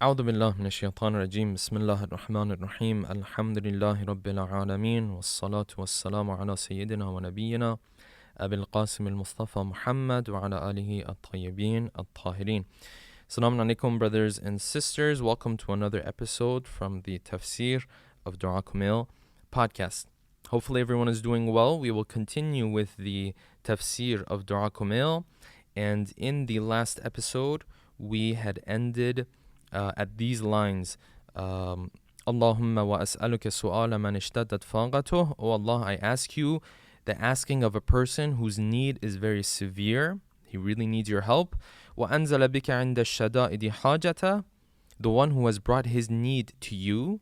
أعوذ بالله من الشيطان الرجيم بسم الله الرحمن الرحيم الحمد لله رب العالمين والصلاة والسلام على سيدنا ونبينا أبي القاسم المصطفى محمد وعلى آله الطيبين الطاهرين. Assalamu alaikum, brothers and sisters. Welcome to another episode from the Tafsir of Dua Kumail podcast. Hopefully everyone is doing well. We will continue with the Tafsir of Dua Kumail, and in the last episode we had ended at these lines. Allahumma wa as'aluka su'ala man ishtaddat faqatuh. Oh Allah, I ask you the asking of a person whose need is very severe. He really needs your help. Wa anzala bika 'inda ash-shada'idi hajata. The one who has brought his need to you.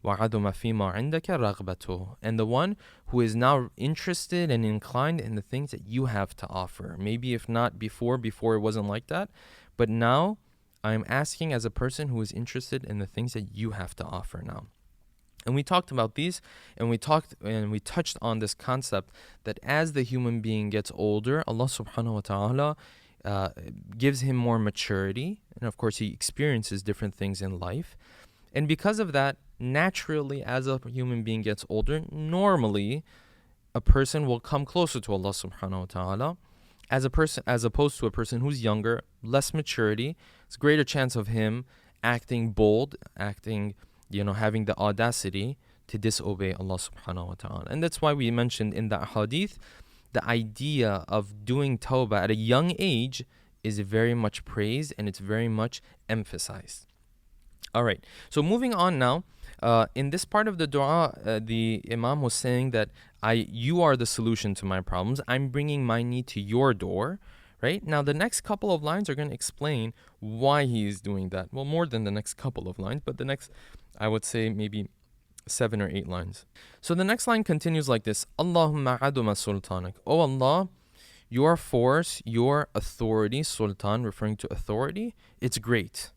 Wa 'aduma fima 'indaka raghbatuh. And the one who is now interested and inclined in the things that you have to offer. Maybe if not before it wasn't like that, but now I'm asking as a person who is interested in the things that you have to offer now. And we talked about these, and we touched on this concept that as the human being gets older, Allah subhanahu wa ta'ala gives him more maturity, and of course he experiences different things in life. And because of that, naturally, as a human being gets older, normally a person will come closer to Allah subhanahu wa ta'ala. As opposed to a person who's younger, less maturity, it's a greater chance of him acting bold, having the audacity to disobey Allah subhanahu wa ta'ala. And that's why we mentioned in the hadith, the idea of doing tawbah at a young age is very much praised and it's very much emphasized. All right, so moving on now. In this part of the dua, the Imam was saying that you are the solution to my problems. I'm bringing my need to your door, right? Now, the next couple of lines are going to explain why he is doing that. Well, more than the next couple of lines, but the next, I would say, maybe 7 or 8 lines. So the next line continues like this. Allahumma aduma sultanak. Oh Allah, your force, your authority, sultan, referring to authority, it's great.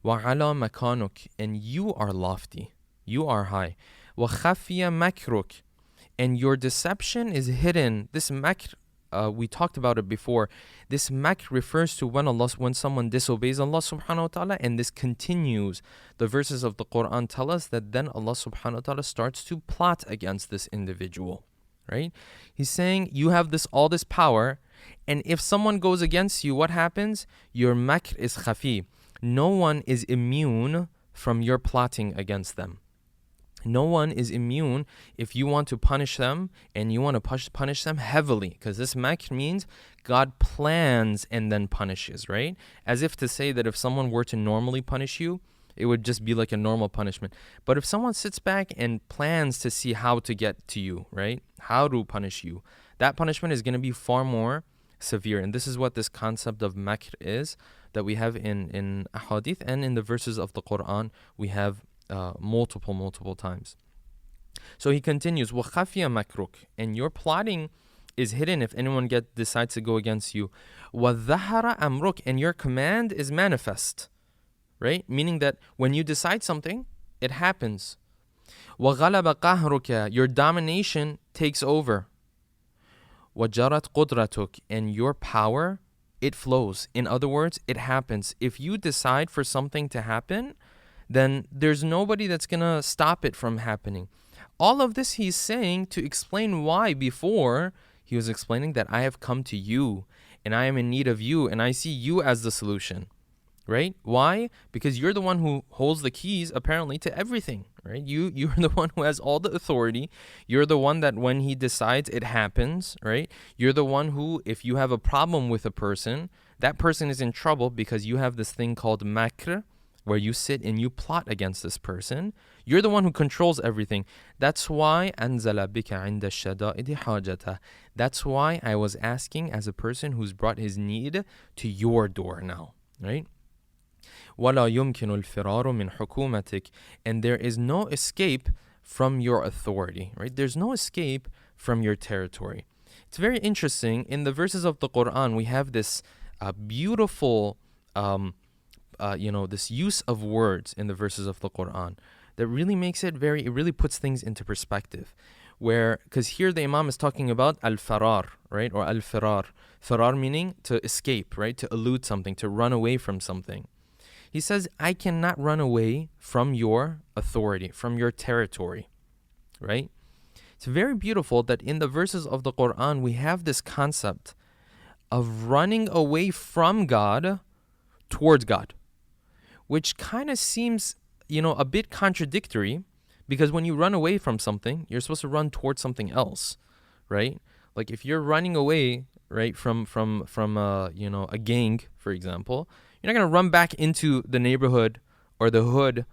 وَعَلَى مَكَانُكَ, and you are lofty, you are high. وَخَفِيَ مَكْرُكَ, and your deception is hidden. This makr, we talked about it before. This makr refers to when someone disobeys Allah subhanahu wa ta'ala, and this continues. The verses of the Quran tell us that then Allah subhanahu wa ta'ala starts to plot against this individual, right? He's saying you have all this power, and if someone goes against you, what happens? Your makr is khafi. No one is immune from your plotting against them. No one is immune if you want to punish them, and you want to punish them heavily, because this makr means God plans and then punishes, right? As if to say that if someone were to normally punish you, it would just be like a normal punishment. But if someone sits back and plans to see how to get to you, right? How to punish you, that punishment is going to be far more severe. And this is what this concept of makr is, that we have in hadith and in the verses of the Quran. We have multiple times. So he continues, وَخَفِيَ مَكْرُكَ, and your plotting is hidden if anyone decides to go against you. وَظَهَرَ أَمْرُكَ, and your command is manifest, right? Meaning that when you decide something, it happens. وَغَلَبَ قَهْرُكَ, your domination takes over. وَجَرَتْ قُدْرَتُكَ, and your power, it flows. In other words, it happens. If you decide for something to happen, then there's nobody that's going to stop it from happening. All of this he's saying to explain why before he was explaining that I have come to you and I am in need of you and I see you as the solution, right? Why? Because you're the one who holds the keys apparently to everything, right? You're the one who has all the authority. You're the one that when he decides, it happens, right? You're the one who, if you have a problem with a person, that person is in trouble because you have this thing called makr, where you sit and you plot against this person. You're the one who controls everything. That's why أَنزَلَ بِكَ عِنْدَ الشَّدَائِدِ حَاجَتَهُ. That's why I was asking as a person who's brought his need to your door now, right? وَلَا يُمْكِنُ الْفِرَارُ مِنْ حُكُومَتِكَ, and there is no escape from your authority, right? There's no escape from your territory. It's very interesting. In the verses of the Quran, we have this beautiful this use of words in the verses of the Quran that really makes it really puts things into perspective. Because here the Imam is talking about al-farar, right? Or al-firar. Farar meaning to escape, right? To elude something, to run away from something. He says, I cannot run away from your authority, from your territory, right? It's very beautiful that in the verses of the Quran, we have this concept of running away from God towards God, which kind of seems, a bit contradictory, because when you run away from something, you're supposed to run towards something else, right? Like if you're running away, right, from a gang, for example, you're not going to run back into the neighborhood or the hood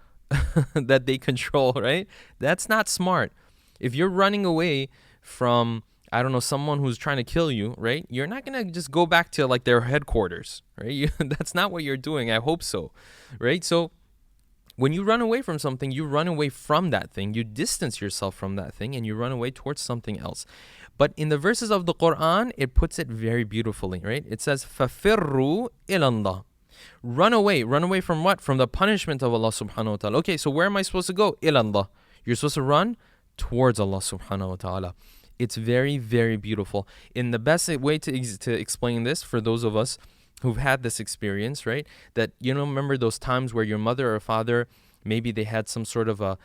that they control, right? That's not smart. If you're running away from, I don't know, someone who's trying to kill you, right? You're not going to just go back to like their headquarters, right? That's not what you're doing. I hope so, right? So when you run away from something, you run away from that thing. You distance yourself from that thing and you run away towards something else. But in the verses of the Quran, it puts it very beautifully, right? It says, فَفِرُّوا إِلَى اللَّهِ. Run away from what? From the punishment of Allah subhanahu wa ta'ala. Okay, so where am I supposed to go? إِلَى اللَّهِ. You're supposed to run towards Allah subhanahu wa ta'ala. It's very, very beautiful. In the best way to explain this for those of us who've had this experience, right? That, remember those times where your mother or father, maybe they had some sort of a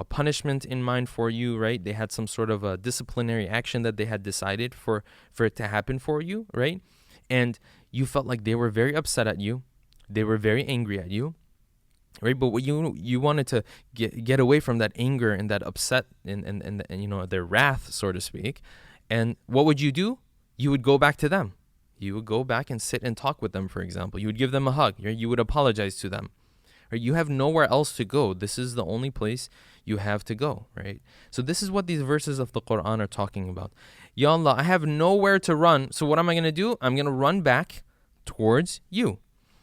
punishment in mind for you, right? They had some sort of a disciplinary action that they had decided for it to happen for you, right? And you felt like they were very upset at you. They were very angry at you, right? But what you wanted to get away from that anger and that upset and their wrath, so to speak. And what would you do? You would go back to them. You would go back and sit and talk with them, for example. You would give them a hug. You would apologize to them. Right? You have nowhere else to go. This is the only place you have to go, right? So this is what these verses of the Quran are talking about. Ya Allah, I have nowhere to run. So what am I going to do? I'm going to run back towards you.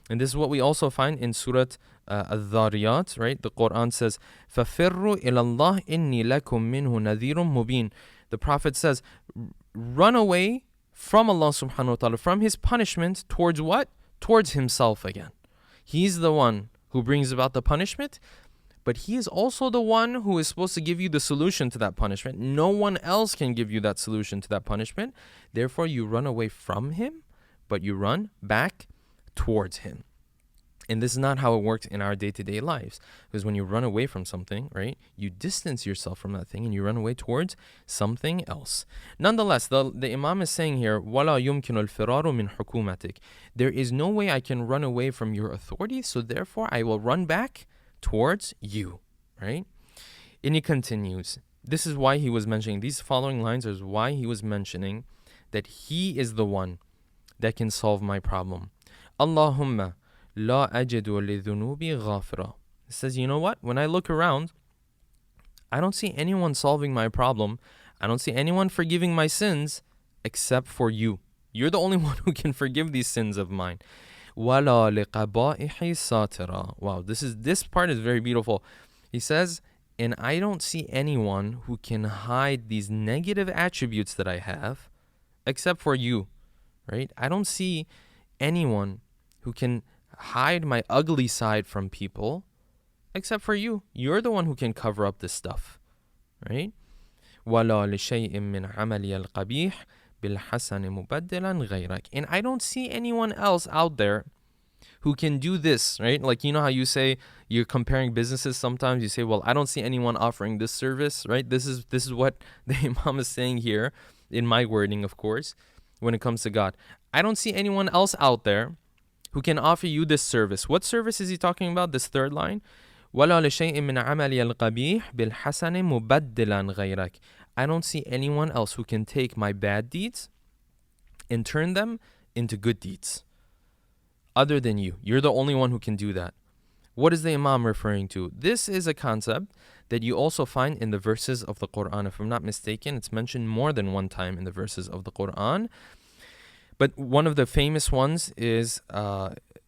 And this is what we also find in Surah Al-Dhariyat, right? The Quran says, فَفِرُّوا إِلَى اللَّهِ إِنِّي لَكُم مِّنْهُ نَذِيرٌ مُبِينٌ. The Prophet says, run away from Allah subhanahu wa ta'ala, from his punishment towards what? Towards himself again. He's the one who brings about the punishment, but he is also the one who is supposed to give you the solution to that punishment. No one else can give you that solution to that punishment. Therefore, you run away from him, but you run back towards him. And this is not how it works in our day-to-day lives. Because when you run away from something, right, you distance yourself from that thing and you run away towards something else. Nonetheless, the Imam is saying here, وَلَا يُمْكِنُ الْفِرَارُ مِنْ حُكُومَتِكَ. There is no way I can run away from your authority, so therefore I will run back towards you, right? And he continues. This is why he was mentioning, these following lines is why he was mentioning that he is the one that can solve my problem. Allahumma La ajidu lidhunubi ghafira. It says, you know what? When I look around, I don't see anyone solving my problem. I don't see anyone forgiving my sins except for you. You're the only one who can forgive these sins of mine. Wala liqaba'ihi satira. Wow, this part is very beautiful. He says, and I don't see anyone who can hide these negative attributes that I have except for you, right? I don't see anyone who can hide my ugly side from people except for you. You're the one who can cover up this stuff, right? وَلَا لِشَيْءٍ مِّنْ عَمَلِيَ الْقَبِيحِ بِالْحَسَنِ مُبَدِّلًا غَيْرَكَ. And I don't see anyone else out there who can do this, right? Like, you know how you say you're comparing businesses sometimes? You say, well, I don't see anyone offering this service, right? This is what the Imam is saying here, in my wording, of course, when it comes to God. I don't see anyone else out there who can offer you this service. What service is he talking about? This third line. وَلَا لِشَيْءٍ مِّنْ عَمَلِيَ الْقَبِيحِ بِالْحَسَنِ مُبَدِّلًا غَيْرَكَ. I don't see anyone else who can take my bad deeds and turn them into good deeds other than you. You're the only one who can do that. What is the Imam referring to? This is a concept that you also find in the verses of the Quran. If I'm not mistaken, it's mentioned more than one time in the verses of the Quran. But one of the famous ones is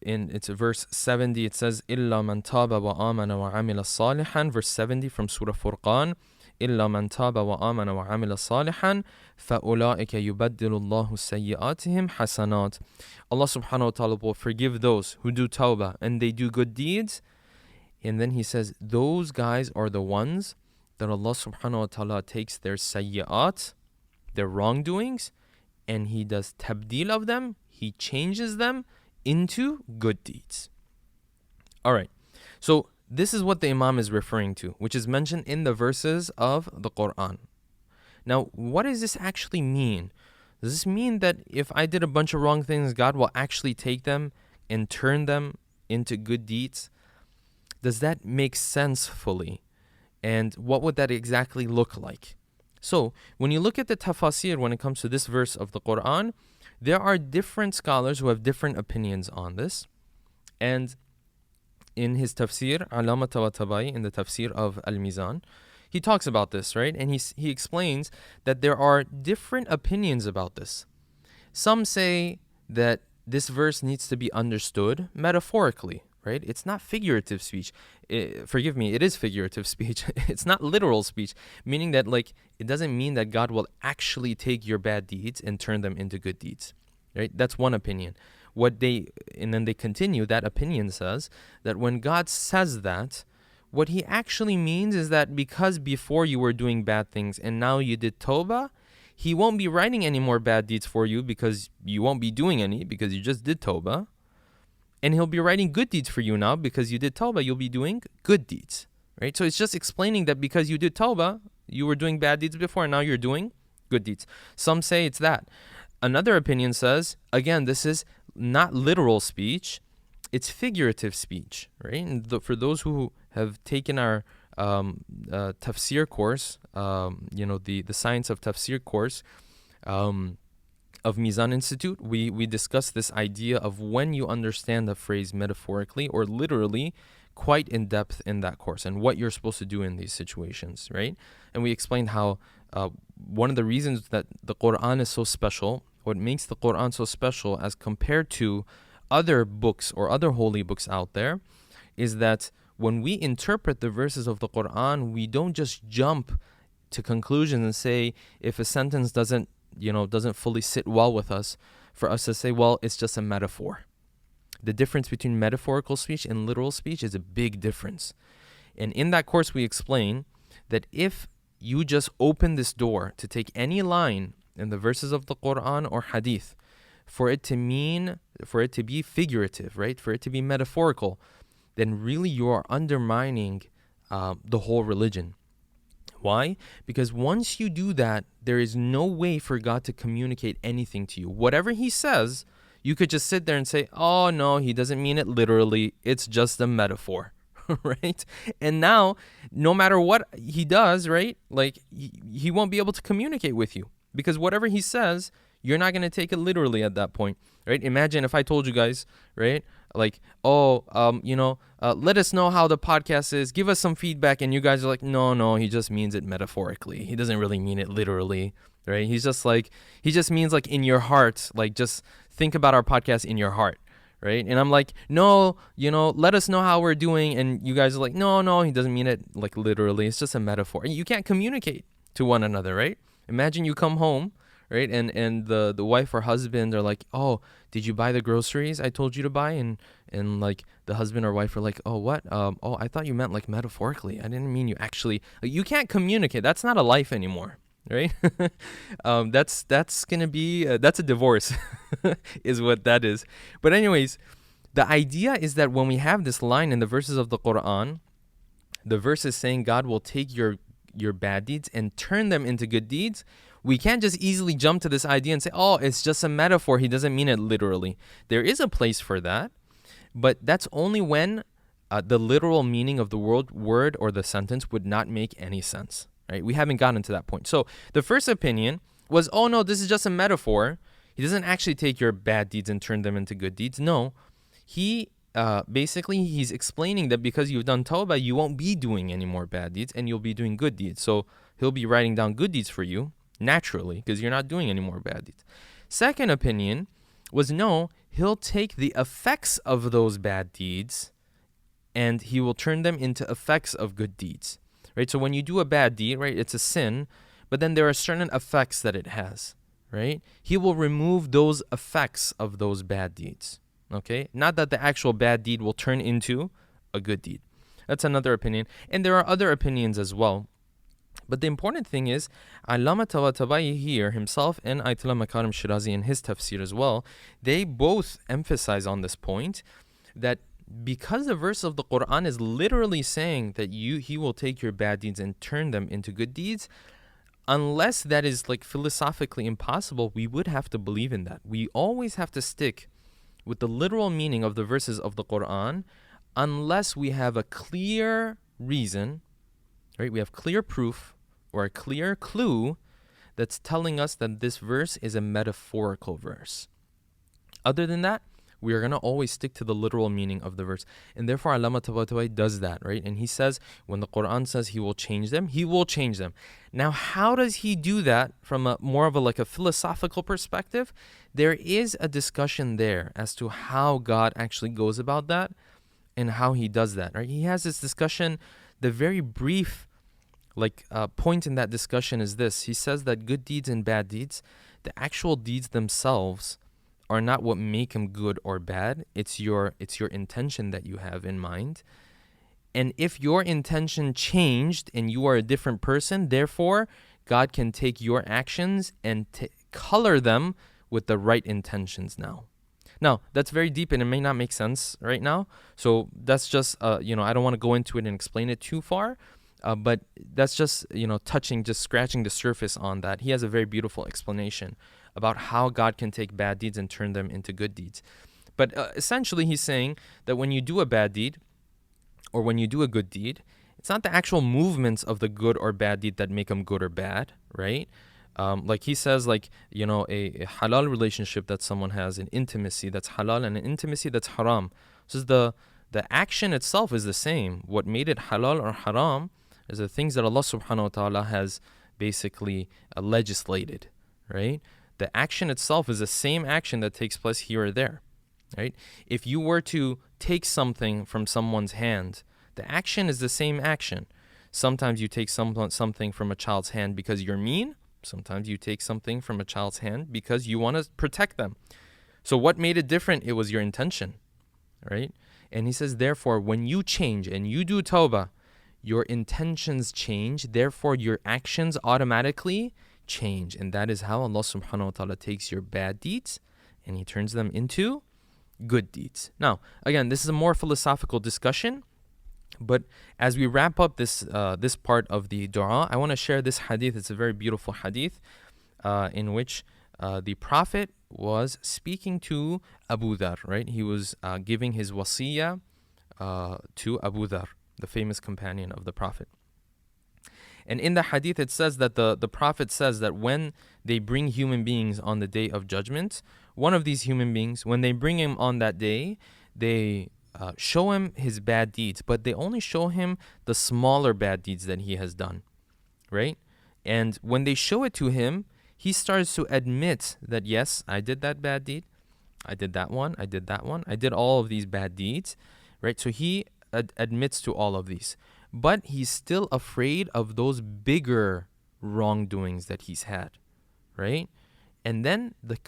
it's verse 70. It says, إِلَّا مَنْ تَابَ وَآمَنَ وَعَمِلَ صَالِحًا. Verse 70 from Surah Furqan. إِلَّا مَنْ تَابَ وَآمَنَ وَعَمِلَ صَالِحًا فَأُولَٰئِكَ يُبَدِّلُ اللَّهُ سَيِّئَاتِهِمْ حَسَنَاتٍ. Allah subhanahu wa ta'ala will forgive those who do tawbah and they do good deeds. And then he says, those guys are the ones that Allah subhanahu wa ta'ala takes their sayyi'at, their wrongdoings, and he does tabdeel of them, he changes them into good deeds. All right. So this is what the Imam is referring to, which is mentioned in the verses of the Quran. Now, what does this actually mean? Does this mean that if I did a bunch of wrong things, God will actually take them and turn them into good deeds? Does that make sense fully? And what would that exactly look like? So, when you look at the tafasir when it comes to this verse of the Quran, there are different scholars who have different opinions on this. And in his tafsir, Allama Tabatabai, in the tafsir of Al-Mizan, he talks about this, right? And he explains that there are different opinions about this. Some say that this verse needs to be understood metaphorically, right? It's not figurative speech. Forgive me, it is figurative speech. It's not literal speech, meaning that it doesn't mean that God will actually take your bad deeds and turn them into good deeds, right? That's one opinion. And then they continue, that opinion says that when God says that, what he actually means is that because before you were doing bad things and now you did tawbah, he won't be writing any more bad deeds for you because you won't be doing any because you just did tawbah. And he'll be writing good deeds for you now because you did tawbah, you'll be doing good deeds, right? So it's just explaining that because you did tawbah, you were doing bad deeds before and now you're doing good deeds. Some say it's that. Another opinion says, again, this is not literal speech, it's figurative speech, right? And for those who have taken our tafsir course, the science of tafsir course of Mizan Institute, we discussed this idea of when you understand the phrase metaphorically or literally quite in depth in that course and what you're supposed to do in these situations, right? And we explained how one of the reasons that the Quran is so special, what makes the Quran so special as compared to other books or other holy books out there, is that when we interpret the verses of the Quran, we don't just jump to conclusions and say if a sentence doesn't fully sit well with us, for us to say, well, it's just a metaphor. The difference between metaphorical speech and literal speech is a big difference. And in that course, we explain that if you just open this door to take any line in the verses of the Quran or Hadith, for it to be figurative, right? For it to be metaphorical, then really you are undermining the whole religion. Why? Because once you do that, there is no way for God to communicate anything to you. Whatever he says, you could just sit there and say, oh no, he doesn't mean it literally. It's just a metaphor, right? And now, no matter what he does, right? He won't be able to communicate with you because whatever he says, you're not going to take it literally at that point, right? Imagine if I told you guys, right? Let us know how the podcast is. Give us some feedback. And you guys are like, no, he just means it metaphorically. He doesn't really mean it literally, right? He just means in your heart, just think about our podcast in your heart, right? And I'm like, no, let us know how we're doing. And you guys are like, no, he doesn't mean it literally. It's just a metaphor. And you can't communicate to one another, right? Imagine you come home, right? And the wife or husband are like, oh, did you buy the groceries I told you to buy? And the husband or wife are like, oh, what? Oh, I thought you meant metaphorically. I didn't mean you actually. You can't communicate. That's not a life anymore, right? That's gonna be that's a divorce, is what that is. But anyways, the idea is that when we have this line in the verses of the Quran, the verse is saying God will take your bad deeds and turn them into good deeds. We can't just easily jump to this idea and say, oh, it's just a metaphor. He doesn't mean it literally. There is a place for that, but that's only when the literal meaning of the word or the sentence would not make any sense, right? We haven't gotten to that point. So the first opinion was, oh, no, this is just a metaphor. He doesn't actually take your bad deeds and turn them into good deeds. No, he's explaining that because you've done tawbah, you won't be doing any more bad deeds and you'll be doing good deeds. So he'll be writing down good deeds for you naturally because you're not doing any more bad deeds. Second opinion was, no, he'll take the effects of those bad deeds and he will turn them into effects of good deeds, right? So when you do a bad deed, right, it's a sin, but then there are certain effects that it has, right? He will remove those effects of those bad deeds, okay? Not that the actual bad deed will turn into a good deed. That's another opinion. And there are other opinions as well. But the important thing is, Allama Tabatabai here himself and Ayatollah Makarim Shirazi in his tafsir as well, they both emphasize on this point that because the verse of the Quran is literally saying that He will take your bad deeds and turn them into good deeds, unless that is like philosophically impossible, we would have to believe in that. We always have to stick with the literal meaning of the verses of the Quran, unless we have a clear reason, right? We have clear proof or a clear clue that's telling us that this verse is a metaphorical verse. Other than that, we are going to always stick to the literal meaning of the verse. And therefore, Allama Tabatabai does that, right? And he says, when the Quran says He will change them, He will change them. Now, how does He do that from a more of a philosophical perspective? There is a discussion there as to how God actually goes about that and how He does that, right? He has this discussion. The very brief point in that discussion is this. He says that good deeds and bad deeds, the actual deeds themselves are not what make them good or bad. It's your intention that you have in mind. And if your intention changed and you are a different person, therefore, God can take your actions and color them with the right intentions now. Now, that's very deep and it may not make sense right now. So that's just, I don't want to go into it and explain it too far. But that's just, scratching the surface on that. He has a very beautiful explanation about how God can take bad deeds and turn them into good deeds. But essentially, he's saying that when you do a bad deed or when you do a good deed, it's not the actual movements of the good or bad deed that make them good or bad, right? Like he says, a halal relationship that someone has, an intimacy that's halal and an intimacy that's haram. So the action itself is the same. What made it halal or haram is the things that Allah subhanahu wa ta'ala has basically legislated, right? The action itself is the same action that takes place here or there, right? If you were to take something from someone's hand, the action is the same action. Sometimes you take something from a child's hand because you're mean. Sometimes you take something from a child's hand because you want to protect them. So what made it different? It was your intention, right? And he says, therefore, when you change and you do tawbah, your intentions change. Therefore, your actions automatically change. And that is how Allah subhanahu wa ta'ala takes your bad deeds and He turns them into good deeds. Now, again, this is a more philosophical discussion. But as we wrap up this part of the dua, I want to share this hadith. It's a very beautiful hadith in which the Prophet was speaking to Abu Dhar, right? He was giving his wasiyah to Abu Dhar, the famous companion of the Prophet. And in the hadith, it says that the Prophet says that when they bring human beings on the day of judgment, one of these human beings, when they bring him on that day, they show him his bad deeds, but they only show him the smaller bad deeds that he has done, right? And when they show it to him, he starts to admit that, yes, I did that bad deed. I did that one. I did that one. I did all of these bad deeds, right? So he admits to all of these. But he's still afraid of those bigger wrongdoings that he's had, right? And then the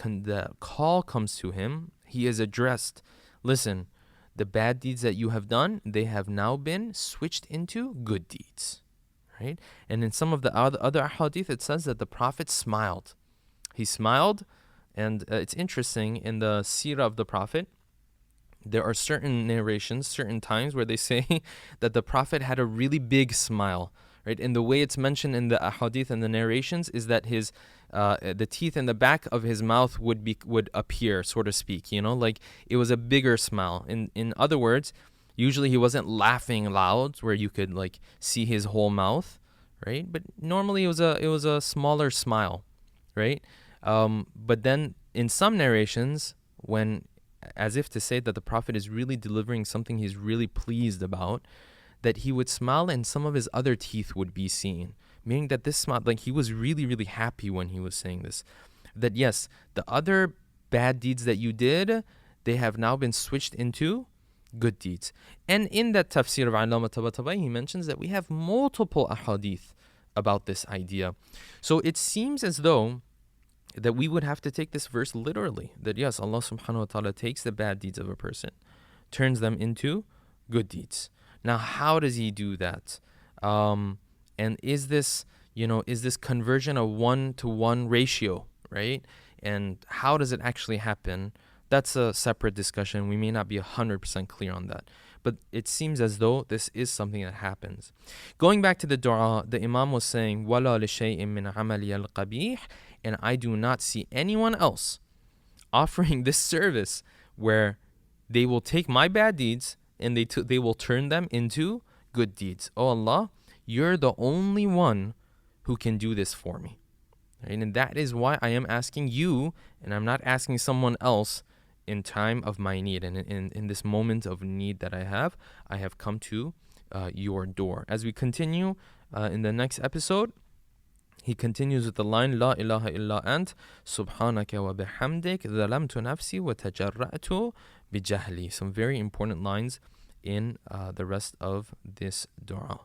call comes to him. He is addressed. Listen, the bad deeds that you have done, they have now been switched into good deeds, right? And in some of the other hadith, it says that the Prophet smiled. He smiled, and it's interesting, in the seerah of the Prophet, there are certain narrations, certain times where they say that the Prophet had a really big smile, right? And the way it's mentioned in the ahadith and the narrations is that his the teeth in the back of his mouth would appear, so to speak, like it was a bigger smile. In other words, usually he wasn't laughing loud where you could see his whole mouth, right? But normally it was a smaller smile, right? But then in some narrations, when, as if to say that the Prophet is really delivering something he's really pleased about, that he would smile and some of his other teeth would be seen. Meaning that this smile, he was really, really happy when he was saying this. That yes, the other bad deeds that you did, they have now been switched into good deeds. And in that tafsir of Allama Tabatabai, he mentions that we have multiple ahadith about this idea. So it seems as though that we would have to take this verse literally. That yes, Allah subhanahu wa ta'ala takes the bad deeds of a person, turns them into good deeds. Now, how does He do that? And is this conversion a 1-to-1 ratio, right? And how does it actually happen? That's a separate discussion. We may not be 100% clear on that. But it seems as though this is something that happens. Going back to the dua, the Imam was saying, وَلَا لِشَيْءٍ مِّنْ عَمَلِيَ الْقَبِيحِ, and I do not see anyone else offering this service where they will take my bad deeds and they will turn them into good deeds. Oh Allah, you're the only one who can do this for me. Right? And that is why I am asking you, and I'm not asking someone else in time of my need. And in this moment of need that I have come to your door. As we continue in the next episode, he continues with the line, La ilaha illa ant, subhanaka wa bihamdik, zalamtu nafsi wa tajarra'tu bijahli. Some very important lines in the rest of this dua.